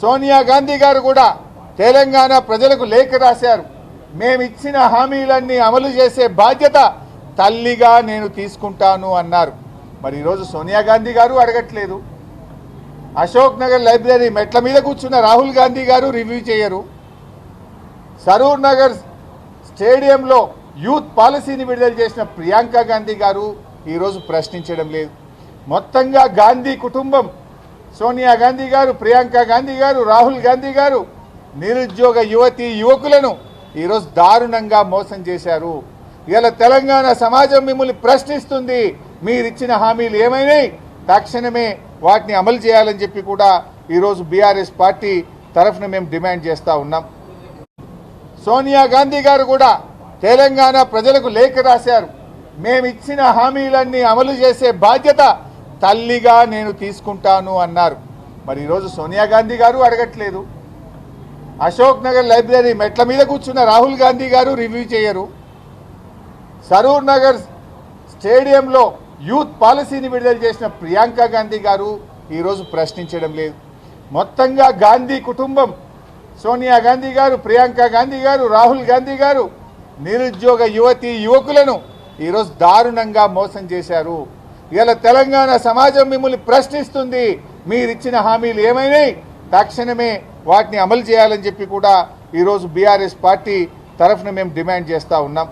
సోనియా గాంధీ గారు కూడా తెలంగాణ ప్రజలకు లేఖ రాశారు. మేమిచ్చిన హామీలన్నీ అమలు చేసే బాధ్యత తల్లిగా నేను తీసుకుంటాను అన్నారు. మరి ఈరోజు సోనియా గాంధీ గారు అడగట్లేదు. అశోక్ నగర్ లైబ్రరీ మెట్ల మీద కూర్చున్న రాహుల్ గాంధీ గారు రివ్యూ చేయరు. సరూర్ నగర్ స్టేడియంలో యూత్ పాలసీని విడుదల చేసిన ప్రియాంక గాంధీ గారు ఈరోజు ప్రశ్నించడం లేదు. మొత్తంగా గాంధీ కుటుంబం, సోనియా గాంధీ గారు, ప్రియాంక గాంధీ గారు, రాహుల్ గాంధీ గారు నిరుద్యోగ యువకులను ఈరోజు దారుణంగా మోసం చేశారు. ఇలా తెలంగాణ సమాజం మిమ్మల్ని ప్రశ్నిస్తుంది. మీరిచ్చిన హామీలు ఏమైనాయి, తక్షణమే వాటిని అమలు చేయాలని చెప్పి కూడా ఈరోజు బీఆర్ఎస్ పార్టీ తరఫున మేము డిమాండ్ చేస్తూ ఉన్నాం. సోనియా గాంధీ గారు కూడా తెలంగాణ ప్రజలకు లేఖ రాశారు. మేమిచ్చిన హామీలన్నీ అమలు చేసే బాధ్యత తల్లిగా నేను తీసుకుంటాను అన్నారు. మరి ఈరోజు సోనియా గాంధీ గారు అడగట్లేదు. అశోక్ నగర్ లైబ్రరీ మెట్ల మీద కూర్చున్న రాహుల్ గాంధీ గారు రివ్యూ చేయరు. సరూర్ నగర్ స్టేడియంలో యూత్ పాలసీని విడుదల చేసిన ప్రియాంక గాంధీ గారు ఈరోజు ప్రశ్నించడం లేదు. మొత్తంగా గాంధీ కుటుంబం, సోనియా గాంధీ గారు, ప్రియాంక గాంధీ గారు, రాహుల్ గాంధీ గారు నిరుద్యోగ యువకులను ఈరోజు దారుణంగా మోసం చేశారు. ఇలా తెలంగాణ సమాజం మిమ్మల్ని ప్రశ్నిస్తుంది. మీరిచ్చిన హామీలు ఏమైనాయి, తక్షణమే వాటిని అమలు చేయాలని చెప్పి కూడా ఈరోజు బీఆర్ఎస్ పార్టీ తరఫున మేము డిమాండ్ చేస్తూ ఉన్నాం.